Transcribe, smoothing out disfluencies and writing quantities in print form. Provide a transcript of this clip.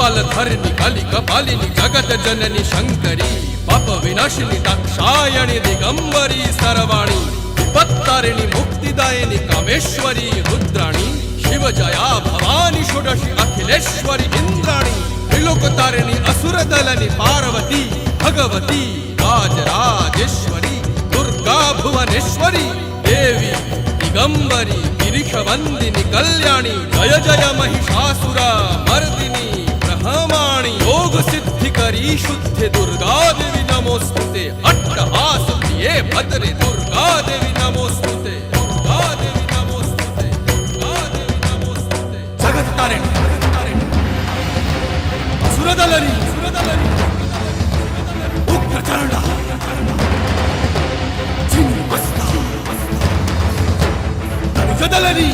कपालधरिणि कलिकपालिनि जगत जननि शंकरी पाप विनाशिनी दाक्षायणि दिगंबरी सर्वाणी विपत्तारिणि मुक्तिदायिनी कामेश्वरी रुद्राणी शिवजया भवानी षोडशी अखिलेश्वरी इंद्राणी त्रिलोकतारिणि असुरदलनि पार्वती भगवती राजराजेश्वरी दुर्गा भुवनेश्वरी देवी दिगंबरी गिरीशवंदिनी कल्याणी जय जय महिषासुर मर्दिनी ब्रह्माणी योग सिद्धिकरी शुद्धे दुर्गा देवी नमोस्तुते अट्टहास प्रिये भद्रे दुर्गा देवी नमोस्तुते दुर्गा देवी नमोस्तुते दुर्गा देवी नमोस्तुते जगत तारिणी असुरदलनी उग्रचरण चिन्मस्ता धनुषदलनी